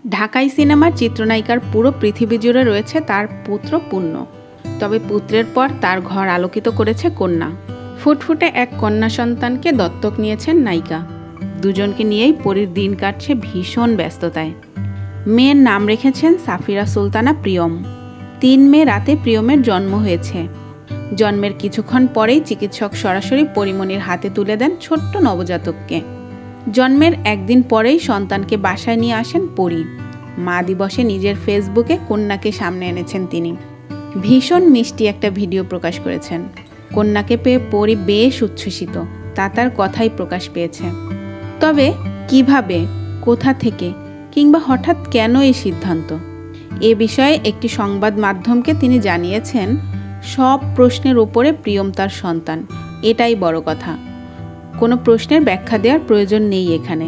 ঢাকাই সিনেমার চিত্রনায়িকার পুরো পৃথিবী জুড়ে রয়েছে তার পুত্র পুণ্য। তবে পুত্রের পর তার ঘর আলোকিত করেছে কন্যা। ফুটফুটে এক কন্যা সন্তানকে দত্তক নিয়েছেন নায়িকা। দুজনকে নিয়েই পরীর দিন কাটছে ভীষণ ব্যস্ততায়। মেয়ের নাম রেখেছেন সাফিরা সুলতানা প্রিয়ম। 3 মে রাতে প্রিয়মের জন্ম হয়েছে। জন্মের কিছুক্ষণ পরেই চিকিৎসক সরাসরি পরিমণির হাতে তুলে দেন ছোট্ট নবজাতককে। জন্মের একদিন পরেই সন্তানকে বাসায় নিয়ে আসেন পরী। মা দিবসে নিজের ফেসবুকে কন্যাকে সামনে এনেছেন তিনি। ভীষণ মিষ্টি একটা ভিডিও প্রকাশ করেছেন। কন্যাকে পেয়ে পরী বেশ উচ্ছ্বসিত, তা তার কথাই প্রকাশ পেয়েছে। তবে কিভাবে, কোথা থেকে কিংবা হঠাৎ কেন এই সিদ্ধান্ত, এ বিষয়ে একটি সংবাদ মাধ্যমকে তিনি জানিয়েছেন, সব প্রশ্নের ওপরে প্রিয়ম তার সন্তান, এটাই বড় কথা। কোনো প্রশ্নের ব্যাখ্যা দেওয়ার প্রয়োজন নেই এখানে।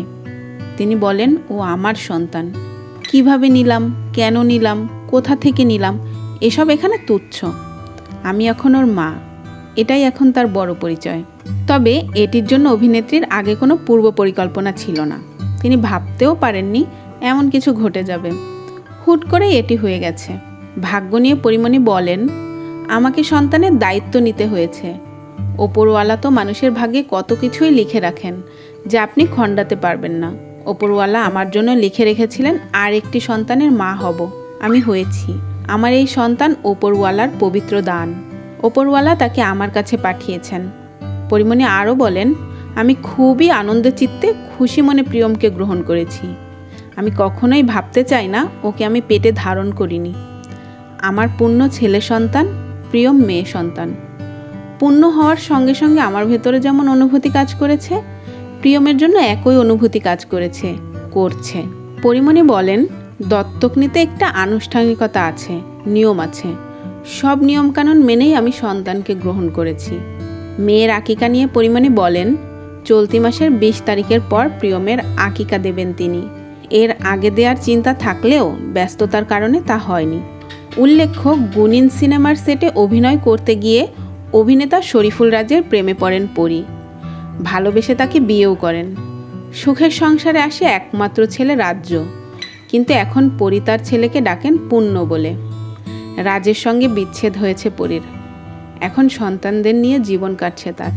তিনি বলেন, ও আমার সন্তান। কিভাবে নিলাম, কেন নিলাম, কোথা থেকে নিলাম, এসব এখানে তুচ্ছ। আমি এখন ওর মা, এটাই এখন তার বড় পরিচয়। তবে এটির জন্য অভিনেত্রীর আগে কোনো পূর্ব পরিকল্পনা ছিল না। তিনি ভাবতেও পারেননি এমন কিছু ঘটে যাবে। হুট করে এটি হয়ে গেছে। ভাগ্য নিয়ে পরিমণি বলেন, আমাকে সন্তানের দায়িত্ব নিতে হয়েছে। ওপরওয়ালা তো মানুষের ভাগ্যে কত কিছুই লিখে রাখেন যে আপনি খণ্ডাতে পারবেন না। ওপরওয়ালা আমার জন্য লিখে রেখেছিলেন আর একটি সন্তানের মা হব, আমি হয়েছি। আমার এই সন্তান ওপরওয়ালার পবিত্র দান। ওপরওয়ালা তাকে আমার কাছে পাঠিয়েছেন। পরিমণি আরও বলেন, আমি খুবই আনন্দের চিত্তে খুশি মনে প্রিয়মকে গ্রহণ করেছি। আমি কখনোই ভাবতে চাই না ওকে আমি পেটে ধারণ করিনি। আমার পূর্ণ ছেলে সন্তান, প্রিয়ম মেয়ে সন্তান। পূর্ণ হওয়ার সঙ্গে সঙ্গে আমার ভেতরে যেমন অনুভূতি কাজ করেছে, প্রিয়মের জন্য একই অনুভূতি কাজ করছে। পরিমণি বলেন, দত্তক নিতে একটা আনুষ্ঠানিকতা আছে, নিয়ম আছে। সব নিয়মকানুন মেনেই আমি সন্তানকে গ্রহণ করেছি। মেয়ের আকিকা নিয়ে পরিমণি বলেন, চলতি মাসের 20 তারিখের পর প্রিয়মের আকিকা দেবেন তিনি। এর আগে দেওয়ার চিন্তা থাকলেও ব্যস্ততার কারণে তা হয়নি। উল্লেখ্য, গুনিন সিনেমার সেটে অভিনয় করতে গিয়ে অভিনেতা শরীফুল রাজের প্রেমে পড়েন পরী। ভালোবেসে তাকে বিয়েও করেন। সুখের সংসারে আসে একমাত্র ছেলে রাজ্য। কিন্তু এখন পরী তার ছেলেকে ডাকেন পুণ্য বলে। রাজের সঙ্গে বিচ্ছেদ হয়েছে পরীর। এখন সন্তানদের নিয়ে জীবন কাটছে তার।